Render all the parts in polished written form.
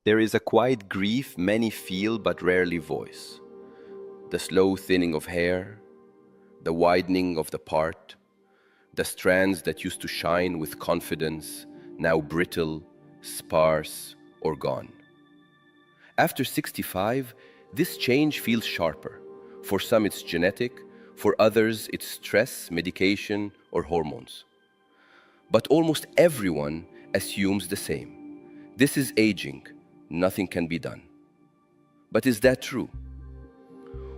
There is a quiet grief many feel but rarely voice. The slow thinning of hair, the widening of the part, the strands that used to shine with confidence, now brittle, sparse, or gone. After 65, this change feels sharper. For some, it's genetic, for others, it's stress, medication, or hormones. But almost everyone assumes the same. This is aging, nothing can be done. But is that true?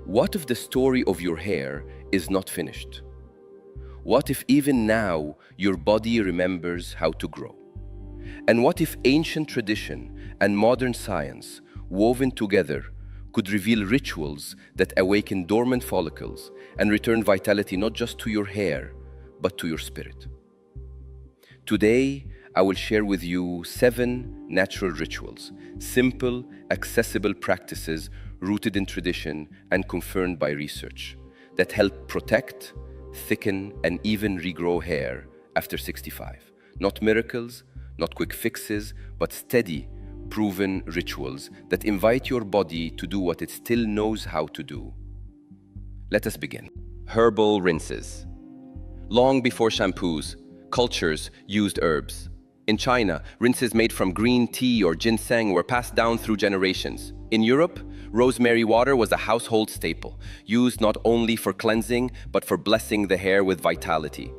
What if the story of your hair is not finished? What if even now your body remembers how to grow? And what if ancient tradition and modern science, woven together, could reveal rituals that awaken dormant follicles and return vitality not just to your hair, but to your spirit? Today, I will share with you 7 natural rituals, simple, accessible practices rooted in tradition and confirmed by research that help protect, thicken, and even regrow hair after 65. Not miracles, not quick fixes, but steady, proven rituals that invite your body to do what it still knows how to do. Let us begin. Herbal rinses. Long before shampoos, cultures used herbs. In China, rinses made from green tea or ginseng were passed down through generations. In Europe, rosemary water was a household staple, used not only for cleansing, but for blessing the hair with vitality.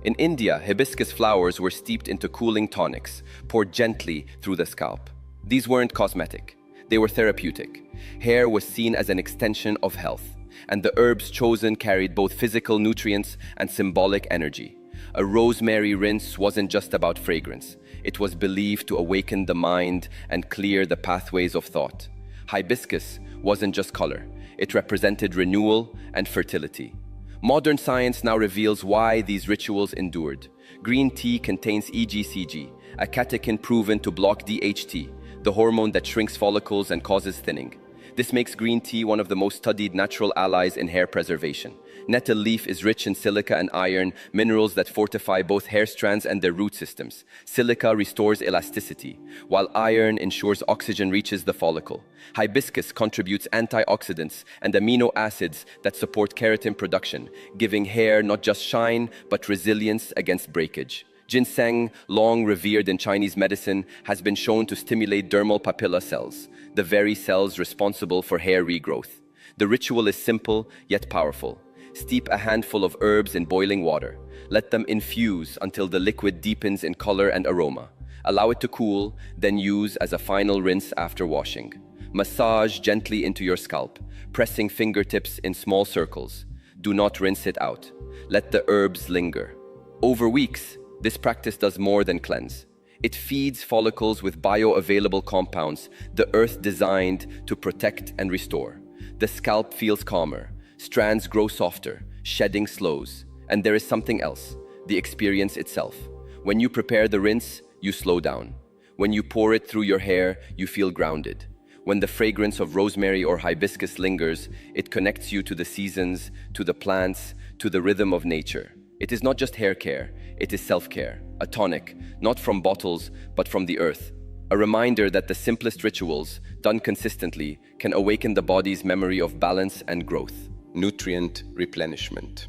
In India, hibiscus flowers were steeped into cooling tonics, poured gently through the scalp. These weren't cosmetic, they were therapeutic. Hair was seen as an extension of health, and the herbs chosen carried both physical nutrients and symbolic energy. A rosemary rinse wasn't just about fragrance. It was believed to awaken the mind and clear the pathways of thought. Hibiscus wasn't just color. It represented renewal and fertility. Modern science now reveals why these rituals endured. Green tea contains EGCG, a catechin proven to block DHT, the hormone that shrinks follicles and causes thinning. This makes green tea one of the most studied natural allies in hair preservation. Nettle leaf is rich in silica and iron, minerals that fortify both hair strands and their root systems. Silica restores elasticity, while iron ensures oxygen reaches the follicle. Hibiscus contributes antioxidants and amino acids that support keratin production, giving hair not just shine, but resilience against breakage. Ginseng, long revered in Chinese medicine, has been shown to stimulate dermal papilla cells, the very cells responsible for hair regrowth. The ritual is simple yet powerful. Steep a handful of herbs in boiling water. Let them infuse until the liquid deepens in color and aroma. Allow it to cool, then use as a final rinse after washing. Massage gently into your scalp, pressing fingertips in small circles. Do not rinse it out. Let the herbs linger. Over weeks, this practice does more than cleanse. It feeds follicles with bioavailable compounds the earth designed to protect and restore. The scalp feels calmer, strands grow softer, shedding slows. And there is something else, the experience itself. When you prepare the rinse, you slow down. When you pour it through your hair, you feel grounded. When the fragrance of rosemary or hibiscus lingers, it connects you to the seasons, to the plants, to the rhythm of nature. It is not just hair care, it is self-care, a tonic, not from bottles, but from the earth. A reminder that the simplest rituals, done consistently, can awaken the body's memory of balance and growth. Nutrient replenishment.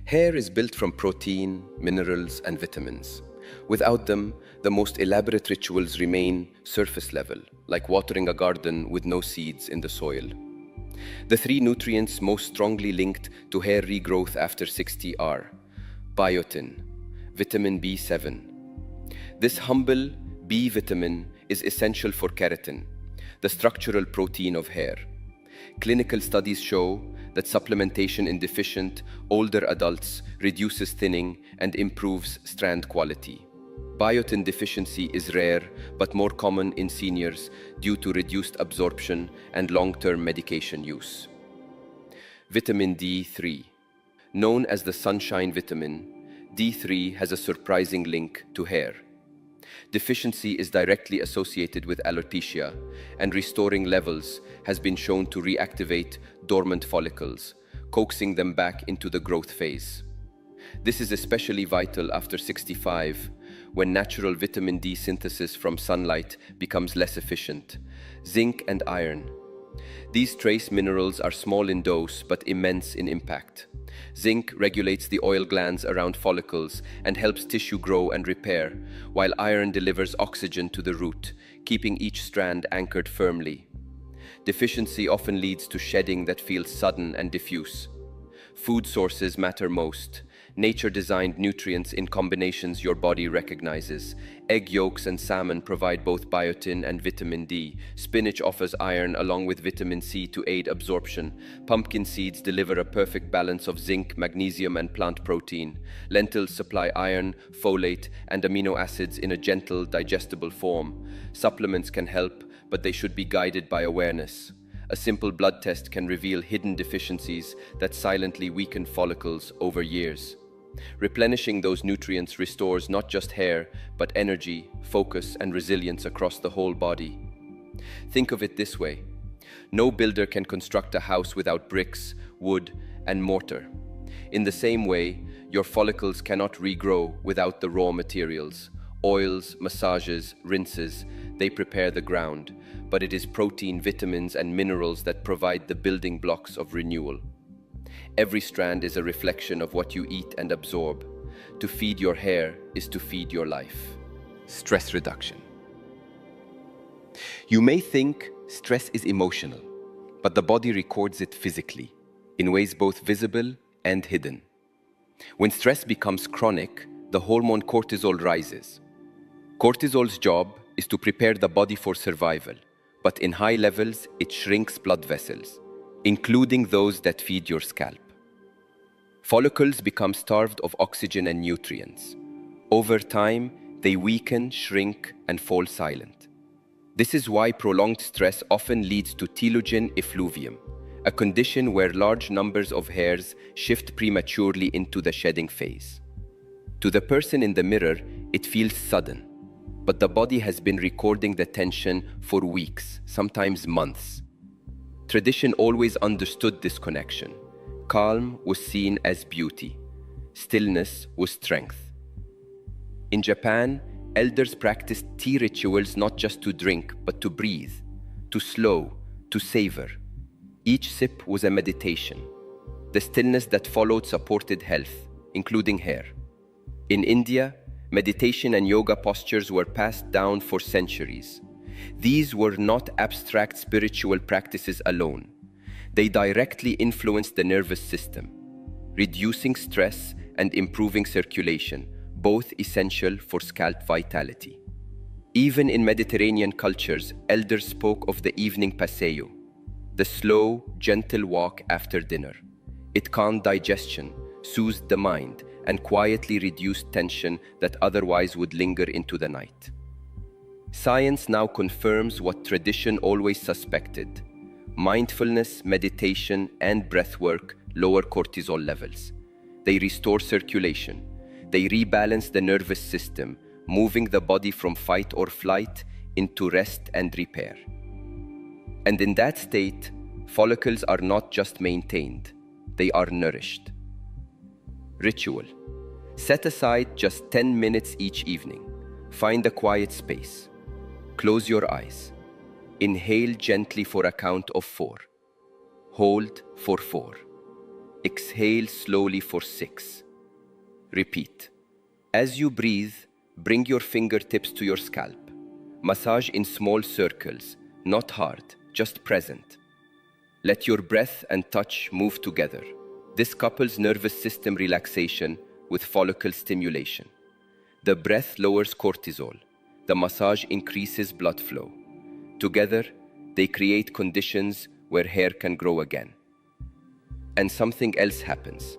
Hair is built from protein, minerals, and vitamins. Without them, the most elaborate rituals remain surface level, like watering a garden with no seeds in the soil. The 3 nutrients most strongly linked to hair regrowth after 60 are biotin, vitamin B7. This humble B vitamin is essential for keratin, the structural protein of hair. Clinical studies show that supplementation in deficient, older adults reduces thinning and improves strand quality. Biotin deficiency is rare but more common in seniors due to reduced absorption and long-term medication use. Vitamin D3. Known as the sunshine vitamin, D3 has a surprising link to hair. Deficiency is directly associated with alopecia, and restoring levels has been shown to reactivate dormant follicles, coaxing them back into the growth phase. This is especially vital after 65, when natural vitamin D synthesis from sunlight becomes less efficient. Zinc and iron. These trace minerals are small in dose but immense in impact. Zinc regulates the oil glands around follicles and helps tissue grow and repair, while iron delivers oxygen to the root, keeping each strand anchored firmly. Deficiency often leads to shedding that feels sudden and diffuse. Food sources matter most. Nature-designed nutrients in combinations your body recognizes. Egg yolks and salmon provide both biotin and vitamin D. Spinach offers iron along with vitamin C to aid absorption. Pumpkin seeds deliver a perfect balance of zinc, magnesium, and plant protein. Lentils supply iron, folate, and amino acids in a gentle, digestible form. Supplements can help, but they should be guided by awareness. A simple blood test can reveal hidden deficiencies that silently weaken follicles over years. Replenishing those nutrients restores not just hair, but energy, focus, and resilience across the whole body. Think of it this way. No builder can construct a house without bricks, wood, and mortar. In the same way, your follicles cannot regrow without the raw materials. Oils, massages, rinses, they prepare the ground, but it is protein, vitamins, and minerals that provide the building blocks of renewal. Every strand is a reflection of what you eat and absorb. To feed your hair is to feed your life. Stress reduction. You may think stress is emotional, but the body records it physically, in ways both visible and hidden. When stress becomes chronic, the hormone cortisol rises. Cortisol's job is to prepare the body for survival, but in high levels, it shrinks blood vessels, including those that feed your scalp. Follicles become starved of oxygen and nutrients. Over time, they weaken, shrink, and fall silent. This is why prolonged stress often leads to telogen effluvium, a condition where large numbers of hairs shift prematurely into the shedding phase. To the person in the mirror, it feels sudden, but the body has been recording the tension for weeks, sometimes months. Tradition always understood this connection. Calm was seen as beauty. Stillness was strength. In Japan, elders practiced tea rituals not just to drink, but to breathe, to slow, to savor. Each sip was a meditation. The stillness that followed supported health, including hair. In India, meditation and yoga postures were passed down for centuries. These were not abstract spiritual practices alone. They directly influenced the nervous system, reducing stress and improving circulation, both essential for scalp vitality. Even in Mediterranean cultures, elders spoke of the evening paseo, the slow, gentle walk after dinner. It calmed digestion, soothed the mind, and quietly reduced tension that otherwise would linger into the night. Science now confirms what tradition always suspected. Mindfulness, meditation, and breathwork lower cortisol levels. They restore circulation. They rebalance the nervous system, moving the body from fight or flight into rest and repair. And in that state, follicles are not just maintained, they are nourished. Ritual. Set aside just 10 minutes each evening. Find a quiet space. Close your eyes. Inhale gently for a count of 4. Hold for 4. Exhale slowly for 6. Repeat. As you breathe, bring your fingertips to your scalp. Massage in small circles, not hard, just present. Let your breath and touch move together. This couples nervous system relaxation with follicle stimulation. The breath lowers cortisol. The massage increases blood flow. Together, they create conditions where hair can grow again. And something else happens.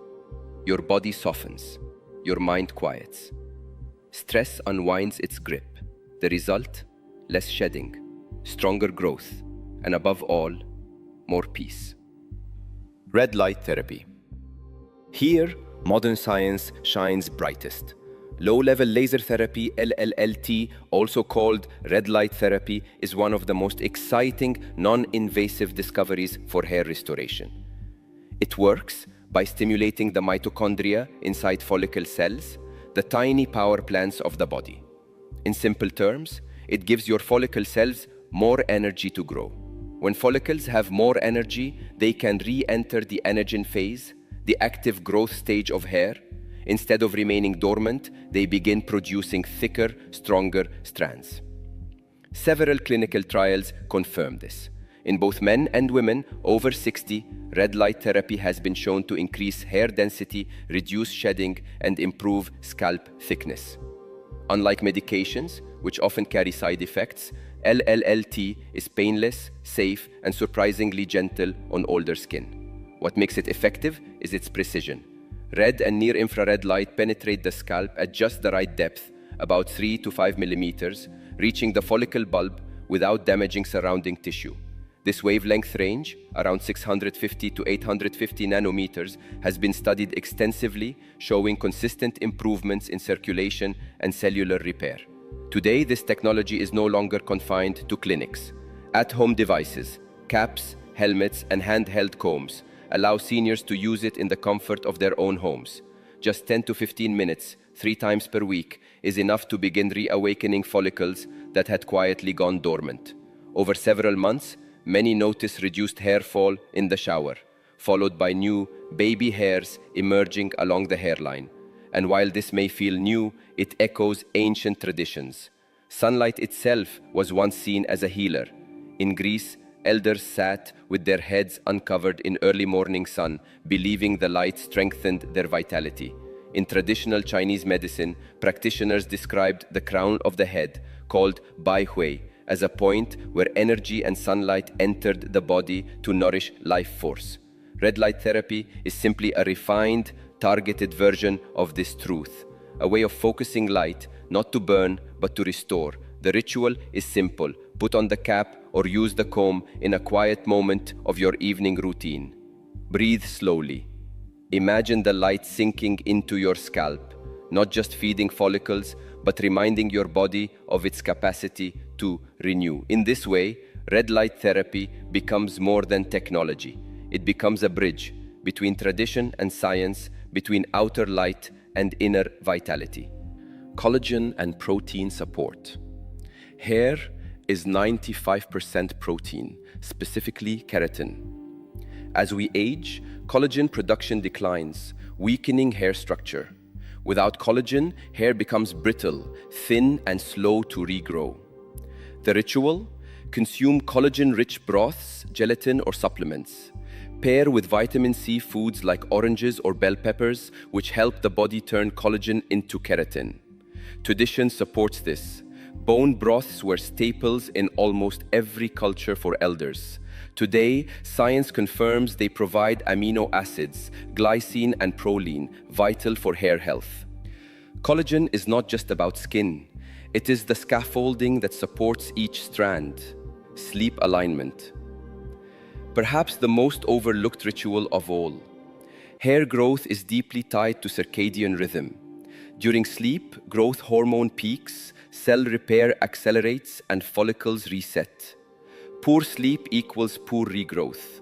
Your body softens. Your mind quiets. Stress unwinds its grip. The result? Less shedding, stronger growth, and above all, more peace. Red light therapy. Here, modern science shines brightest. Low-level laser therapy, LLLT, also called red light therapy, is one of the most exciting, non-invasive discoveries for hair restoration. It works by stimulating the mitochondria inside follicle cells, the tiny power plants of the body. In simple terms, it gives your follicle cells more energy to grow. When follicles have more energy, they can re-enter the anagen phase, the active growth stage of hair. Instead of remaining dormant, they begin producing thicker, stronger strands. Several clinical trials confirm this. In both men and women over 60, red light therapy has been shown to increase hair density, reduce shedding, and improve scalp thickness. Unlike medications, which often carry side effects, LLLT is painless, safe, and surprisingly gentle on older skin. What makes it effective is its precision. Red and near-infrared light penetrate the scalp at just the right depth, about 3 to 5 millimeters, reaching the follicle bulb without damaging surrounding tissue. This wavelength range, around 650 to 850 nanometers, has been studied extensively, showing consistent improvements in circulation and cellular repair. Today, this technology is no longer confined to clinics. At-home devices, caps, helmets, and handheld combs allow seniors to use it in the comfort of their own homes. Just 10 to 15 minutes, 3 times per week, is enough to begin reawakening follicles that had quietly gone dormant. Over several months, many notice reduced hair fall in the shower, followed by new baby hairs emerging along the hairline. And while this may feel new, it echoes ancient traditions. Sunlight itself was once seen as a healer. In Greece, elders sat with their heads uncovered in early morning sun, believing the light strengthened their vitality. In traditional Chinese medicine, practitioners described the crown of the head, called Bai Hui, as a point where energy and sunlight entered the body to nourish life force. Red light therapy is simply a refined, targeted version of this truth, a way of focusing light, not to burn, but to restore. The ritual is simple. Put on the cap or use the comb in a quiet moment of your evening routine. Breathe slowly. Imagine the light sinking into your scalp, not just feeding follicles, but reminding your body of its capacity to renew. In this way, red light therapy becomes more than technology. It becomes a bridge between tradition and science, between outer light and inner vitality. Collagen and protein support. Hair is 95% protein, specifically keratin. As we age, collagen production declines, weakening hair structure. Without collagen, hair becomes brittle, thin, and slow to regrow. The ritual? Consume collagen-rich broths, gelatin, or supplements. Pair with vitamin C foods like oranges or bell peppers, which help the body turn collagen into keratin. Tradition supports this. Bone broths were staples in almost every culture for elders. Today, science confirms they provide amino acids, glycine and proline, vital for hair health. Collagen is not just about skin. It is the scaffolding that supports each strand. Sleep alignment. Perhaps the most overlooked ritual of all. Hair growth is deeply tied to circadian rhythm. During sleep, growth hormone peaks, cell repair accelerates, and follicles reset. Poor sleep equals poor regrowth.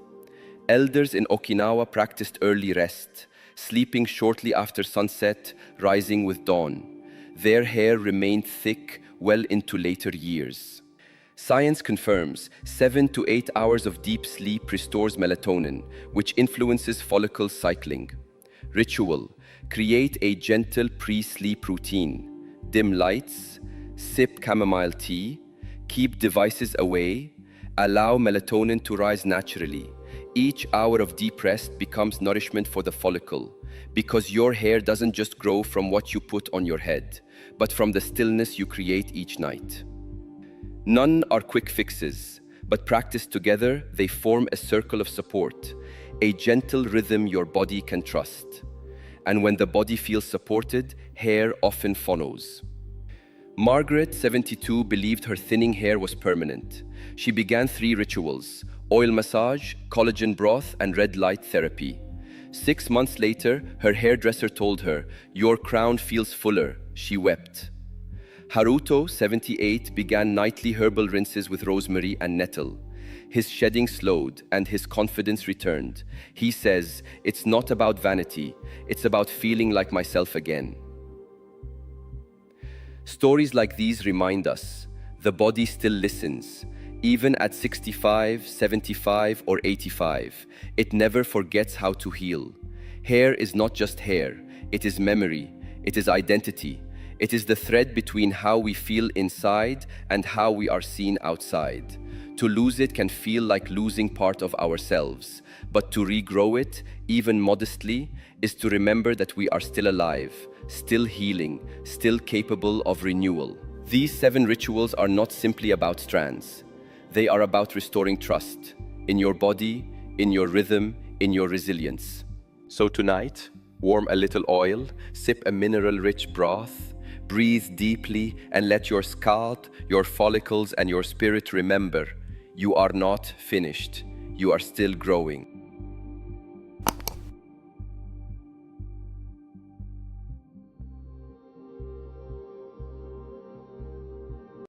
Elders in Okinawa practiced early rest, sleeping shortly after sunset, rising with dawn. Their hair remained thick well into later years. Science confirms 7 to 8 hours of deep sleep restores melatonin, which influences follicle cycling. Ritual: create a gentle pre-sleep routine. Dim lights, sip chamomile tea, keep devices away, allow melatonin to rise naturally. Each hour of deep rest becomes nourishment for the follicle, because your hair doesn't just grow from what you put on your head, but from the stillness you create each night. None are quick fixes, but practiced together, they form a circle of support, a gentle rhythm your body can trust. And when the body feels supported, hair often follows. Margaret, 72, believed her thinning hair was permanent. She began 3 rituals: oil massage, collagen broth, and red light therapy. 6 months later, her hairdresser told her, "Your crown feels fuller." She wept. Haruto, 78, began nightly herbal rinses with rosemary and nettle. His shedding slowed and his confidence returned. He says, "It's not about vanity, it's about feeling like myself again." Stories like these remind us the body still listens. Even at 65, 75, or 85, it never forgets how to heal. Hair is not just hair, it is memory, it is identity. It is the thread between how we feel inside and how we are seen outside. To lose it can feel like losing part of ourselves, but to regrow it, even modestly, is to remember that we are still alive, still healing, still capable of renewal. These 7 rituals are not simply about strands. They are about restoring trust in your body, in your rhythm, in your resilience. So tonight, warm a little oil, sip a mineral-rich broth, breathe deeply, and let your scalp, your follicles, and your spirit remember, you are not finished. You are still growing.